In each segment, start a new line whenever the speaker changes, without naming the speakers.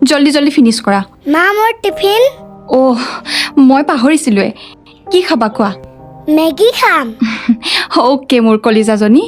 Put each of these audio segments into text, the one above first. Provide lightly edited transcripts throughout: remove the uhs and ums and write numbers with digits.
জলদি জলদি ফিনিশ কৰা
মা মোৰ টিফিন
মই পাহৰিছিলোৱে কি খাবা কোৱা
মেগী খাম
ওকে মোৰ কলিজাজনী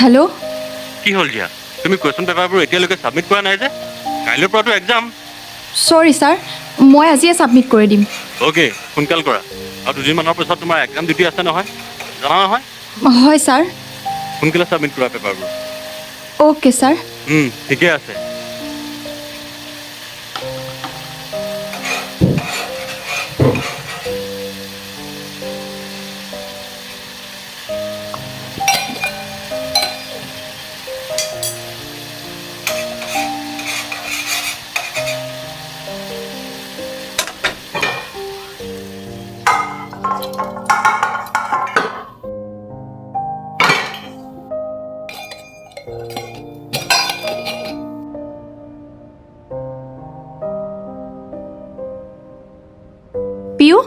হেল্ল'
কি হ'ল জিয়া তুমি কোৱেশ্যন পেপাৰবোৰ এতিয়ালৈকে সাবমিট কৰা নাই যে কাইলৈৰ পৰাটো এক্সাম
সৰি ছাৰ মই আজিয়ে সাবমিট কৰি দিম
অ'কে সোনকাল কৰা আৰু দুদিনমানৰ পিছত তোমাৰ এক্সাম ডিউটি আছে নহয় জানা নহয়
হয় ছাৰ
সোনকালে সাবমিট কৰা পেপাৰবোৰ
অ'কে ছাৰ
ঠিকে আছে
পিউ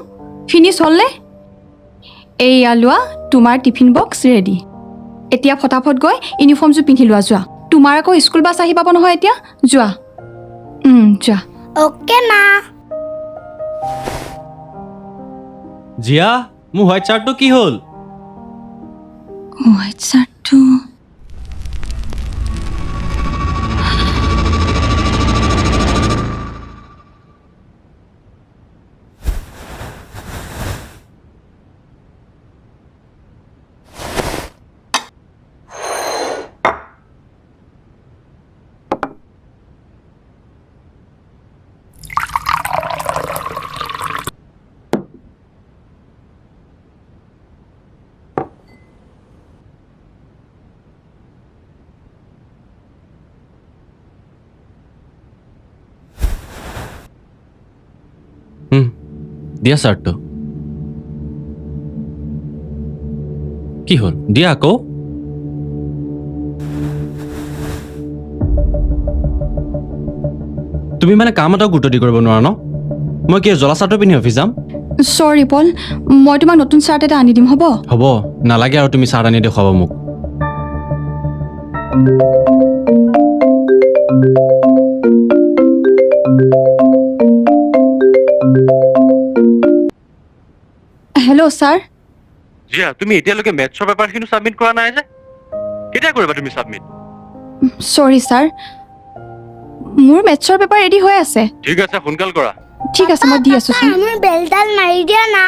ফিনিছ হ'লনে এইয়া লোৱা তোমাৰ টিফিন বক্স ৰেডি এতিয়া ফটাফট গৈ ইউনিফৰ্মযোৰ পিন্ধি লোৱা যোৱা তোমাৰ আকৌ স্কুল বাছ আহি পাব নহয় এতিয়া যোৱা যোৱা
অ'কে মা
জিয়া মোৰ হোৱাইট চাৰ্টটো কি হ'ল
হোৱাইট চাৰ্টটো
দিয়া চাৰ্টটো কি হ'ল দিয়া আকৌ তুমি মানে কাম এটা গুৰুত্ব দি কৰিব নোৱাৰা ন মই কি জ্বলা চাৰ্টটো পিন্ধি অফিচ যাম
সৰি পল মই তোমাক নতুন চাৰ্ট এটা আনি দিম হ'ব
হ'ব নালাগে আৰু তুমি চাৰ্ট আনি দেখুৱাব মোক
হেল্ল' ছাৰ
জিয়া তুমি এতিয়ালৈকে মেথছৰ পেপাৰখিনি সাবমিট কৰা নাই যে কেতিয়া কৰিবা তুমি সাবমিট
সৰি ছাৰ মোৰ মেথছৰ পেপাৰ ৰেডি হৈ আছে
ঠিক আছে সোনকাল কৰা
ঠিক আছে মই দি আছোঁ
মা মোৰ বেলডাল মাৰি দিয়া না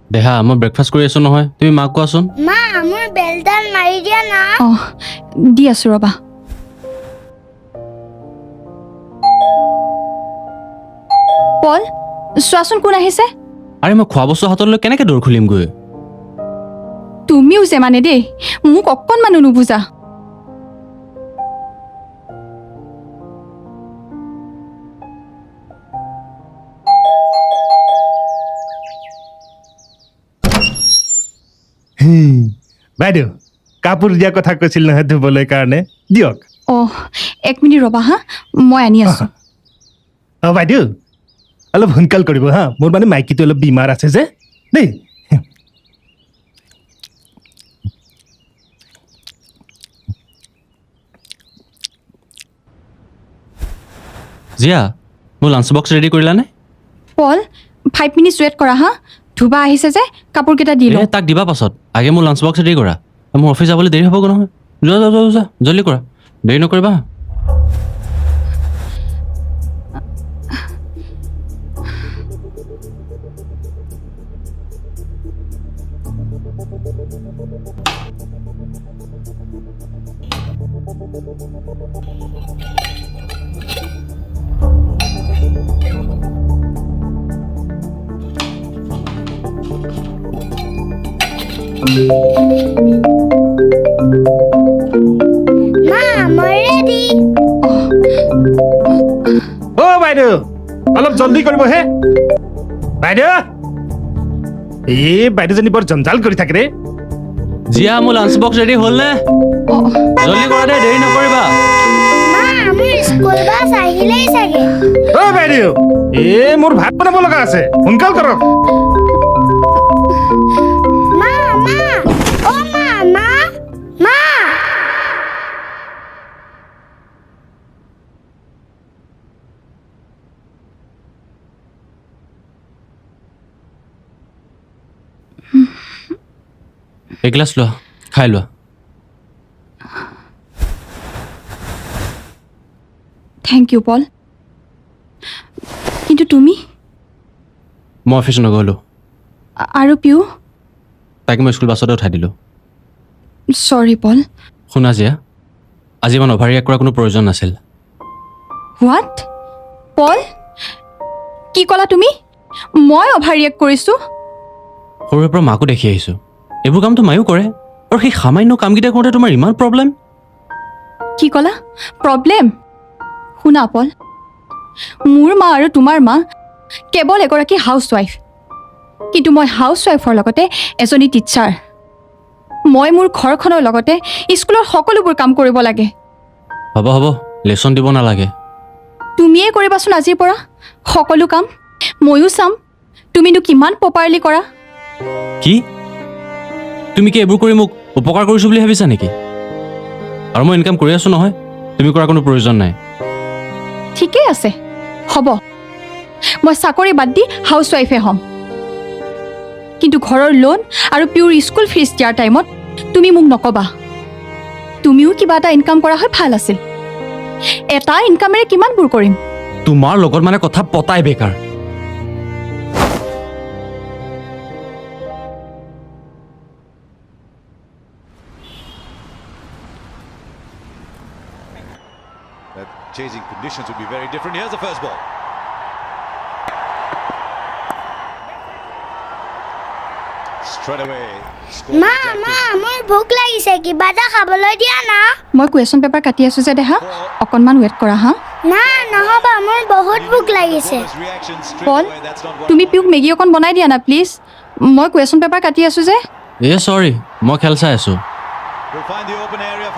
দেহা মই ব্ৰেকফাষ্ট কৰি আছো নহয় তুমি মাক কোৱাচোন
মা মোৰ বেলডাল মাৰি দিয়া না
দি আছোঁ ৰ'বা পল চোৱাচোন কোন আহিছে
আৰে মই খোৱা বস্তু হাতলৈ কেনেকৈ দৌৰ খুলিমগৈ
তুমিও যে মানে দেই মোক অকণমানো নুবুজা
বাইদেউ কাপোৰ দিয়া কথা কৈছিল নহয় ধুবলৈ কাৰণে দিয়ক
এক মিনিট ৰ'বা হা মই আনি আছোঁ
বাইদেউ অলপ সোনকাল কৰিব হা মোৰ মানে মাইকীটো অলপ বেমাৰ আছে যে দেই
জিয়া মোৰ লাঞ্চ বক্স ৰেডি কৰিলানে
পল 5 মিনিটছ ৱেইট কৰা হা ধুবা আহিছে যে কাপোৰকেইটা দি লওঁ
তাক দিবা পাছত আগে মোৰ লাঞ্চ বক্স ৰেডি কৰা মোৰ অফিচ যাবলৈ দেৰি হ'বগৈ নহয় যোৱা যোৱা যোৱা যোৱা জলদি কৰা দেৰি নকৰিবা
মা মই ৰেডি
অ' বাইদেউ অলপ জলদি কৰিব হে বাইদেউ এই বাইদেউজনী বৰ জঞ্জাল কৰি থাকে ৰে
জিয়া মোৰ লাঞ্চ বক্স ৰেডি হ'লনে জলদি কৰা দে দেৰি নকৰিবা
মা মোৰ স্কুল বাছ আহিলেই চাগে
অ' বাইদেউ মোৰ ভাত বনাব লগা আছে সোনকাল কৰক
মা মা অ মা মা মা
এগিলাচ লোৱা খাই লোৱা
থেংক ইউ পল কিন্তু তুমি
মই অফিচ নগ'লোঁ
আৰু পিউ
তাইক মই স্কুল বাছতে উঠাই দিলোঁ
চৰি পল
শুনা জিয়া আজি ইমান অভাৰ ৰিয়েক্ট কৰাৰ কোনো প্ৰয়োজন নাছিল
হোৱাট পল কি ক'লা তুমি মই অভাৰ ৰিয়েক্ট কৰিছোঁ
সৰুৰে পৰা মাকো দেখি আহিছোঁ এইবোৰ কামটো মায়ো কৰে আৰু সেই সামান্য কামকেইটা কৰোঁতে তোমাৰ ইমান প্ৰব্লেম
কি ক'লা প্ৰব্লেম শুনা পল মোৰ মা আৰু তোমাৰ মা কেৱল এগৰাকী হাউচৱাইফ কিন্তু মই হাউচৱাইফৰ লগতে এজনী টিচাৰ মই মোৰ ঘৰখনৰ লগতে স্কুলৰ সকলোবোৰ কাম কৰিব লাগে
হ'ব হ'ব লেচন দিব নালাগে
তুমিয়ে কৰিবাচোন আজিৰ পৰা সকলো কাম ময়ো চাম তুমিনো কিমান প্ৰপাৰলি কৰা
কি তুমি কি এইবোৰ কৰি মোক উপকাৰ কৰিছোঁ বুলি ভাবিছা নেকি আৰু মই ইনকাম কৰি আছোঁ নহয় তুমি কৰাৰ কোনো প্ৰয়োজন নাই
ঠিকেই আছে হ'ব মই চাকৰি বাদ দি হাউচৱাইফে হ'ম কিন্তু ঘৰৰ লোন আৰু পিউৰ স্কুল ফিজ দিয়াৰ টাইমত তুমি মোক নক'বা তুমিও কিবা এটা ইনকাম কৰা হয় ভাল আছিল এটা ইনকামেৰে কিমানবোৰ কৰিম
তোমাৰ লগত মানে কথা পতাই বেকাৰ
Chasing conditions would be very different. Here's the first ball. Straight away.
মা মা মোৰ ভোক লাগিছে কিবা এটা খাবলৈ দিয়া না
মই কুৱেশ্যন পেপাৰ কাটি আছোঁ যে দেহা অকণমান ৱেইট কৰা হা
না নহ'ব মোৰ বহুত ভোক লাগিছে
পল তুমি পিউক মেগী অকণ বনাই দিয়া না প্লিজ মই কুৱেশ্যন পেপাৰ কাটি আছোঁ যে
চৰি মই খেল চাই আছোঁ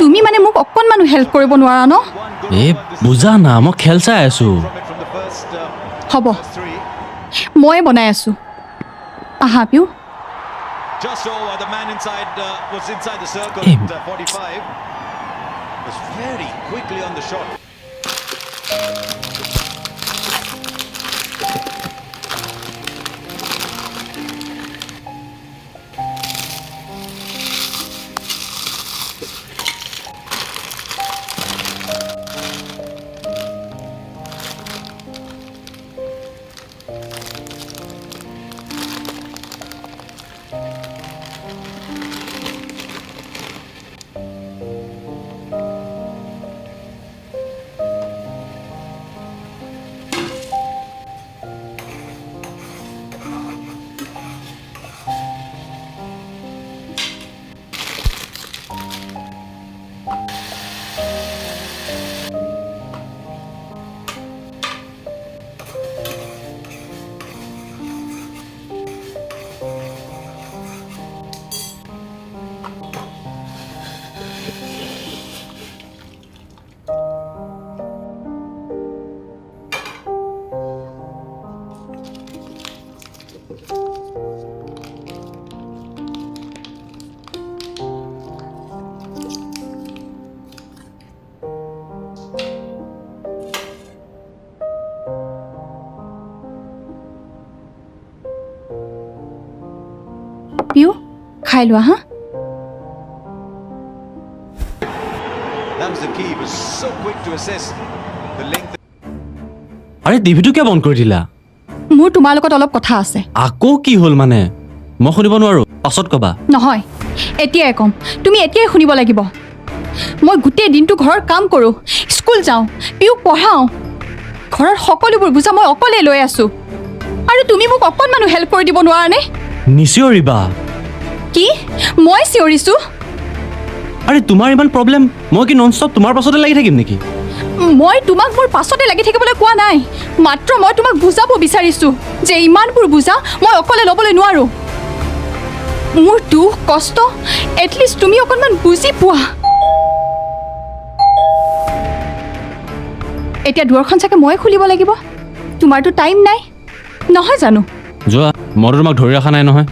তুমি মানে মোক অকণমানো হেল্প কৰিব নোৱাৰা ন
বুজা না মই খেল চাই আছোঁ
হ'ব মই বনাই আছোঁ আহা Piu
Just over the man inside was inside the circle at 45. Was very quickly on the shot.
খাই লোৱা হা
That was the key. He was so quick to assess the length.
আৰে টিভিটো কিয় বন্ধ কৰি দিলা
মোৰ তোমাৰ লগত অলপ কথা আছে
আকৌ কি হ'ল মানে মই শুনিব নোৱাৰো পাছত কবা
নহয় এতিয়াই কম তুমি এতিয়াই শুনিব লাগিব মই গোটেই দিনটো ঘৰৰ কাম কৰোঁ স্কুল যাওঁ পিউক পঢ়াওঁ ঘৰৰ সকলোবোৰ বুজা মই অকলে লৈ আছোঁ আৰু তুমি মোক অকণমানো হেল্প কৰি দিব নোৱাৰানে
নিচিঞৰিবা
কি মই চিঞৰিছোঁ
আৰে তোমাৰ ইমান প্ৰব্লেম মই কি নন ষ্টপ তোমাৰ পাছতে লাগি থাকিম নেকি
মই তোমাক মোৰ পাছতে লাগি থাকিবলৈ কোৱা নাই মাত্ৰ মই তোমাক বুজাব বিচাৰিছোঁ যে ইমানবোৰ বুজা মই অকলে ল'বলৈ নোৱাৰোঁ মোৰ দুখ কষ্ট এটলিষ্ট তুমি অকণমান বুজি পোৱা এতিয়া দুৱাৰখন চাগে মই খুলিব লাগিব তোমাৰতো টাইম নাই নহয় জানো
যোৱা মইতো তোমাক ধৰি ৰখা নাই নহয়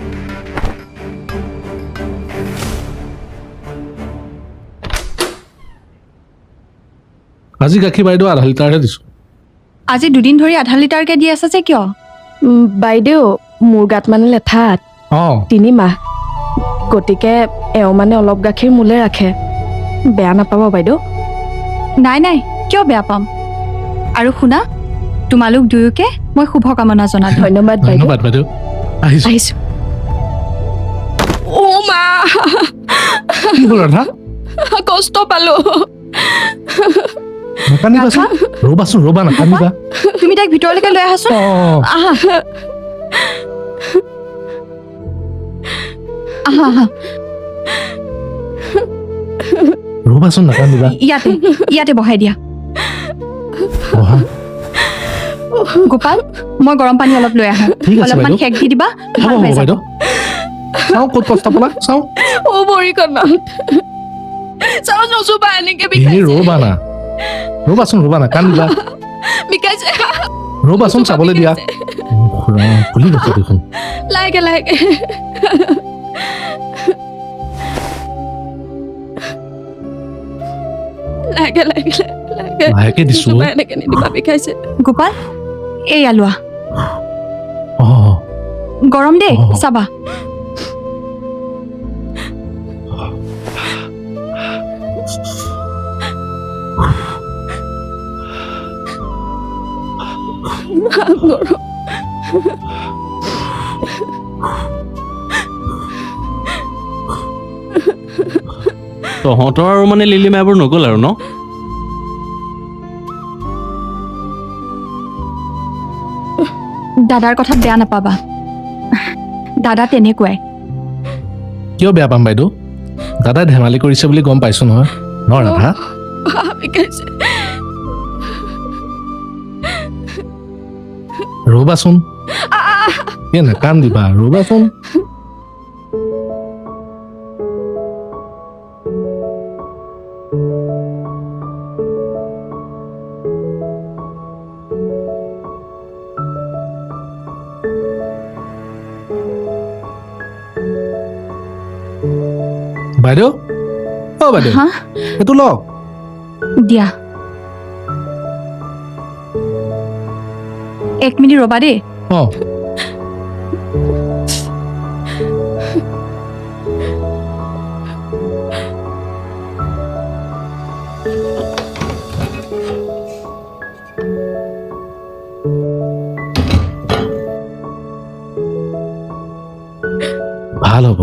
আজি গাখীৰ বাইদেউ আধা লিটাৰহে দিছোঁ
আজি দুদিন ধৰি আধা লিটাৰকৈ দি আছা যে কিয়
বাইদেউ মোৰ গাত মানে লেঠাত
অঁ
3 মাহ গতিকে এওঁ মানে অলপ গাখীৰ মোলে ৰাখে বেয়া নাপাব বাইদেউ
নাই নাই কিয় বেয়া পাম আৰু শুনা তোমালোক দুয়োকে মই শুভকামনা জনালোঁ
ধন্যবাদ বাইদেউ
ধন্যবাদ বাইদেউ আহিছোঁ
আহিছোঁ অ' মা
কি হ'ল ৰাধা
কষ্ট পালোঁ
নাকান্দিবাচোন ৰ'বাচোন ৰ'বা নাকান্দিবা
তুমি তাইক ভিতৰলৈকে লৈ আহাচোন
অঁ
আহা আহা আহা
ৰ'বাচোন নাকান্দিবা
ইয়াতে বহাই দিয়া
বহা
গোপাল মই গৰম পানী অলপ লৈ আহোঁ
ঠিক আছে
অলপমান
বাইদেউ।
সেক দি দিবা
হ'ব
ভাল
হ'ব
পাই যাব।
বাইদেউ চাওঁ ক'ত কষ্ট পালা চাওঁ
অ' ভৰিখনত চাওঁ নচুবা এনেকে
এই ৰ'বা না ৰ'বাচোন ৰ'বা না কান্দিবা
বিষাইছে
ৰ'বাচোন চাবলৈ দিয়া খুলি গৈছে দেখোন
লাহেকে লাহেকে লাহেকে লাহেকে লাহেকে
লাহেকে দিছোঁ
নচুবা এনেকে নিদিবা বিষাইছে
গোপাল এইয়া লোৱা
অঁ
গৰম দেই
অ।
চাবা
তহঁতৰ আৰু মানে লিলিমাবোৰ নগ'ল আৰু ন
দাদাৰ কথাত বেয়া নাপাবা দাদা তেনেকুৱাই
কিয় বেয়া পাম বাইদেউ দাদাই ধেমালি কৰিছে বুলি গম পাইছোঁ নহয় ন ৰাধা
বিষাইছে
ৰ'বাচোন এ নাকান্দিবা ৰ'বাচোন বাইদেউ অ বাইদেউ
হা
এইটো লওক
দিয়া 1 মিনিট ৰ'বা দেই
অঁ ভাল হ'ব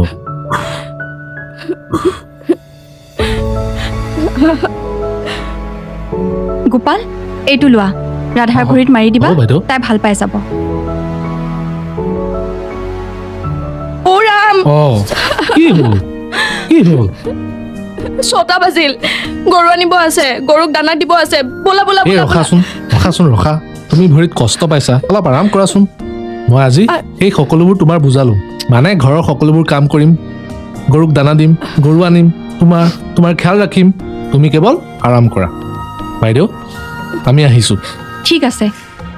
গোপাল এইটো লোৱা ৰাধাৰ ভৰিত মাৰি দিবা
হ'ব বাইদেউ
তাই ভাল পাই যাব
অ' ৰাম
অঁ কি হ'ল কি হ'ল
6টা বাজিল গৰু আনিব আছে গৰুক দানা দিব আছে বলা বলা
এই
বলা
ৰখাচোন ৰখা তুমি ভৰিত কষ্ট পাইছা অলপ আৰাম কৰাচোন মই আজি এই সকলোবোৰ তোমাৰ বুজালো মানে ঘৰৰ সকলোবোৰ কাম কৰিম গৰুক দানা দিম গৰু আনিম তোমাৰ খেয়াল ৰাখিম তুমি কেৱল আৰাম কৰা বাইদেউ আমি আহিছোঁ
ঠিক আছে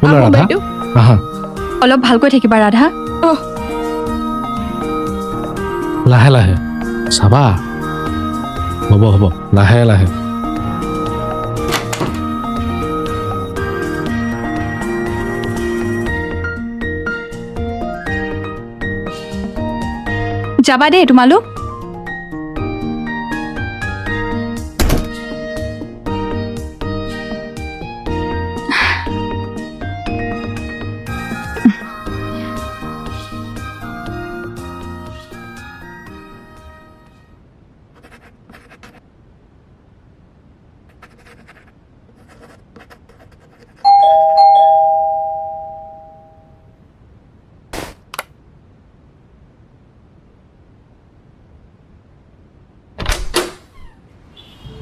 বোলা
আহো
ৰাধা
বাইদেউ।
আহা
অলপ ভালকৈ থাকিবা ৰাধা
লাহে লাহে চাবা হ'ব হ'ব লাহে লাহে
যাবা দেই তোমালোক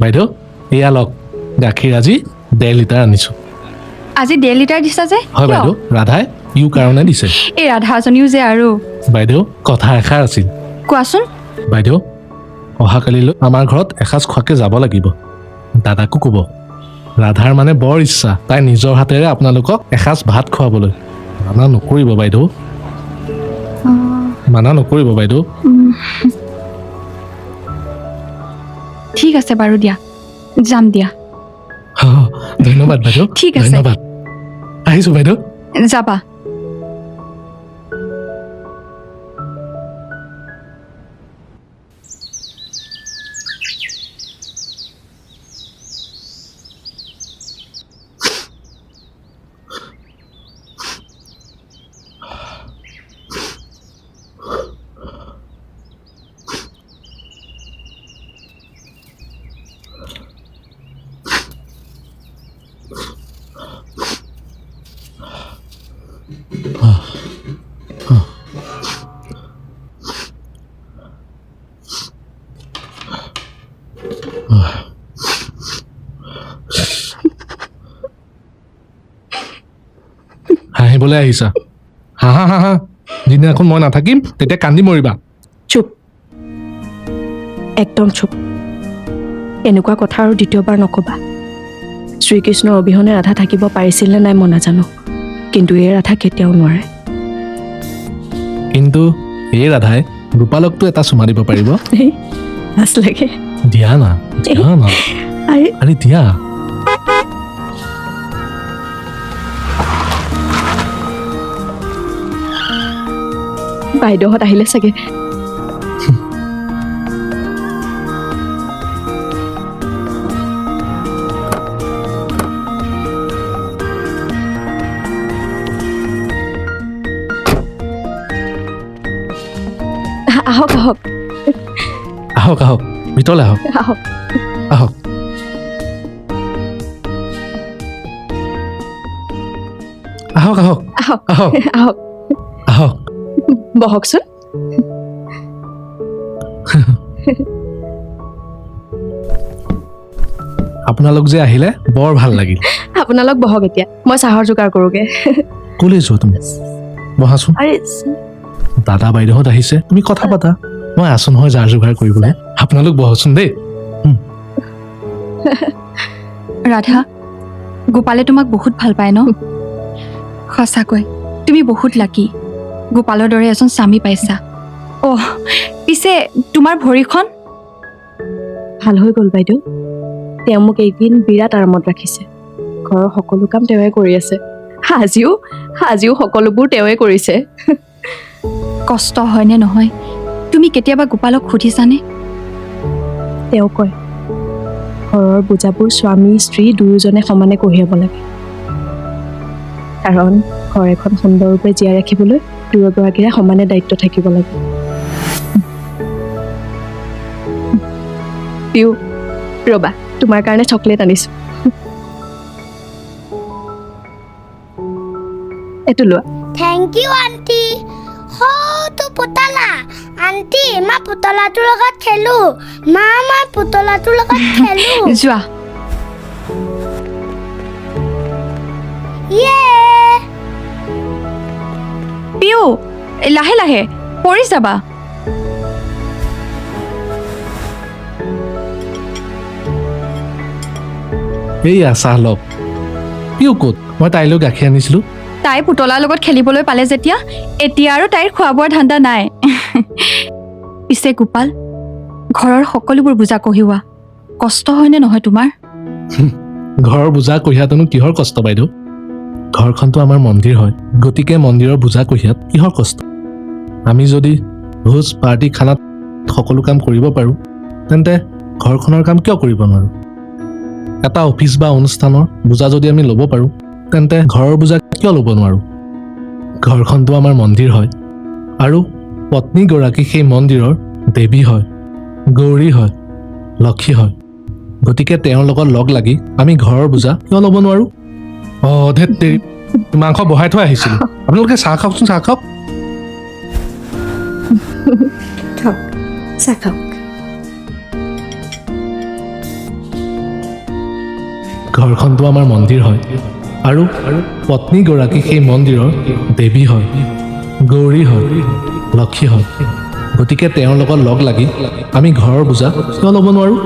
বাইদেউ এয়া লওক গাখীৰ আজি 1.5 লিটাৰ আনিছোঁ
আজি 1.5 লিটাৰ দিছা যে
হয় বাইদেউ ৰাধাই ইউ কাৰণে দিছে
এই ৰাধাজনীও যে আৰু
বাইদেউ কথা এষাৰ আছিল
কোৱাচোন
বাইদেউ অহাকালিলৈ আমাৰ ঘৰত এসাঁজ খোৱাকৈ যাব লাগিব দাদাকো ক'ব ৰাধাৰ মানে বৰ ইচ্ছা তাই নিজৰ হাতেৰে আপোনালোকক এসাঁজ ভাত খুৱাবলৈ মানা নকৰিব বাইদেউ মানা নকৰিব বাইদেউ
ঠিক আছে বাৰু দিয়া যাম দিয়া
ধন্যবাদ বাইদেউ
ঠিক আছে।
ধন্যবাদ আহিছোঁ বাইদেউ
যাবা
হাঁহিবলৈ আহিছা হাঁহা হাঁহা যিদিনাখন মই নাথাকিম তেতিয়া কান্দি মৰিবা
চুপ একদম চুপ এনেকুৱা কথা আৰু দ্বিতীয়বাৰ নক'বা শ্ৰীকৃষ্ণৰ অবিহনে ৰাধা থাকিব পাৰিছিল নে নাই মই নাজানো কিন্তু এই ৰাধা কেতিয়াও নোৱাৰে
কিন্তু এই ৰাধাই গোপালকটো এটা চুমা দিব পাৰিব
লাজ লাগে
দিয়া না আৰে দিয়া
বাইদেউহঁত আহিলে চাগে আহক আহক
আহক আহক ভিতৰলৈ আহক
আহক
আহক আহক আহক
আহক
আহক
আহক
আহক
বহকচোন
আপোনালোক যে আহিলে বৰ ভাল লাগিল
আপোনালোক বহক এতিয়া মই চাহৰ যোগাৰ কৰোঁগে
ক'লৈ যোৱা তুমি বহাচোন
আৰে
দাদা বাইদেউহঁত আহিছে তুমি কথা পাতা মই আছো নহয় যাৰ যোগাৰ কৰিবলৈ আপোনালোক বহচোন দেই
ৰাধা গোপালে তোমাক বহুত ভাল পায় ন সঁচাকৈ তুমি বহুত লাকি গোপালৰ দৰে এজন স্বামী পাইছা অহ পিছে তোমাৰ ভৰিখন
ভাল হৈ গ'ল বাইদেউ তেওঁ মোক এইদিন বিৰাট আৰামত ৰাখিছে ঘৰৰ সকলো কাম তেওঁৱে কৰি আছে আজিও সকলোবোৰ তেওঁৱে কৰিছে
কষ্ট হয়নে নহয় তুমি কেতিয়াবা গোপালক সুধিছানে
তেওঁ কয় ঘৰৰ বোজাবোৰ স্বামী স্ত্ৰী দুয়োজনে সমানে কঢ়িয়াব লাগে কাৰণ ঘৰ এখন সুন্দৰৰূপে জীয়াই ৰাখিবলৈ দুয়োগৰাকীৰে সমানে দায়িত্ব থাকিব লাগে পিউ ৰবা তোমাৰ কাৰণে চকলেট আনিছো এইটো লোৱা
থেংক ইউ আণ্টি তো পুতলা আণ্টি মই পুতলাটোৰ লগত খেলো মই পুতলাটোৰ লগত খেলো
যোৱা
ইয়ে
পিউ লাহে লাহে পৰি যাবা
এইয়া চাহ লওক কিয় ক'ত মই তাইলৈ গাখীৰ আনিছিলোঁ
তাই পুতলাৰ লগত খেলিবলৈ পালে যেতিয়া এতিয়া আৰু তাইৰ খোৱা বোৱাৰ ধান্দা নাই পিছে গোপাল ঘৰৰ সকলোবোৰ বোজা কঢ়িওৱা কষ্ট হয়নে নহয় তোমাৰ
ঘৰৰ বোজা কঢ়িয়াতনো কিহৰ কষ্ট বাইদেউ ঘৰখনতো আমাৰ মন্দিৰ হয় গতিকে মন্দিৰৰ বোজা কঢ়িয়াত কিহৰ কষ্ট আমি যদি ভোজ পাৰ্টি খানাত সকলো কাম কৰিব পাৰোঁ তেন্তে ঘৰখনৰ কাম কিয় কৰিব নোৱাৰোঁ? এটা অফিচ বা অনুষ্ঠানৰ বোজা যদি আমি ল'ব পাৰোঁ তেন্তে ঘৰৰ বোজা কিয় ল'ব নোৱাৰোঁ? ঘৰখনটো আমাৰ মন্দিৰ হয় আৰু পত্নীগৰাকী সেই মন্দিৰৰ দেৱী হয়, গৌৰী হয়, লক্ষী হয়। গতিকে তেওঁৰ লগত লগ লাগি আমি ঘৰৰ বোজা কিয় ল'ব নোৱাৰোঁ? ধেত তেৰি, মাংস বহাই থৈ আহিছিলোঁ। আপোনালোকে চাহ খাওকচোন, চাহ খাওক।
খাওক, চাহ খাওক।
ঘৰখনটো আমাৰ মন্দিৰ হয় আৰু পত্নীগৰাকী সেই মন্দিৰৰ দেৱী হয়, গৌৰী হয়, লক্ষী হয়। গতিকে তেওঁৰ লগত লগ লাগি আমি ঘৰৰ বোজা কিয় ল'ব নোৱাৰোঁ?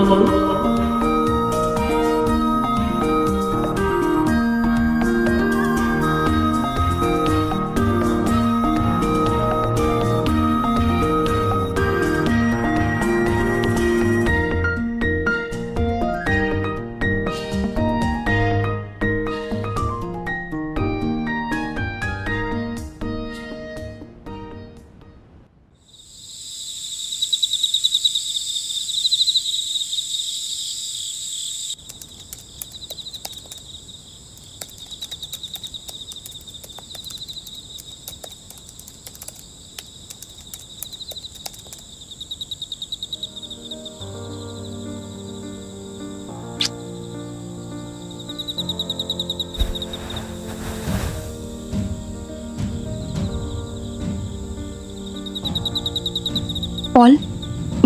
পল,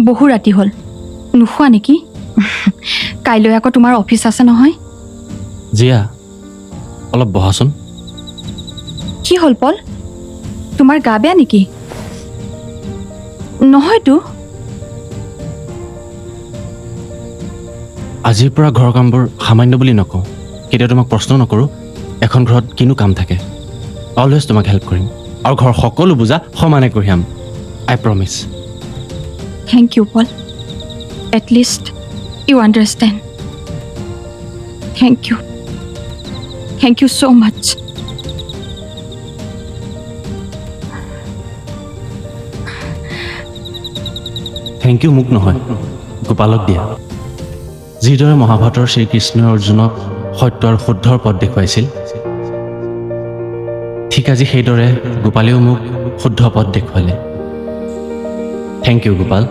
বহু ৰাতি হ'ল, নোখোৱা নেকি? কাইলৈ আকৌ তোমাৰ অফিচ আছে নহয়।
জিয়া, অলপ বহাচোন।
কি হ'ল পল, তোমাৰ গা বেয়া নেকি? নহয়তো।
আজিৰ পৰা ঘৰৰ কামবোৰ সামান্য বুলি নকওঁ, কেতিয়াও তোমাক প্ৰশ্ন নকৰোঁ। এখন ঘৰত কিনো কাম থাকে, অলৱেজ তোমাক হেল্প কৰিম আৰু ঘৰৰ সকলো বোজা সমানে কঢ়িয়াম। I promise.
Thank you Paul, at least you understand. Thank you so' much.
Thank you মোক নহয়, গোপালক দিয়া। যিদৰে মহাভাৰতৰ শ্ৰীকৃষ্ণই অৰ্জুনক সত্য আৰু শুদ্ধৰ পথ দেখুৱাইছিল, ঠিক আজি সেইদৰে গোপালেও মোক শুদ্ধ পথ দেখুৱালে। Thank you Gopal.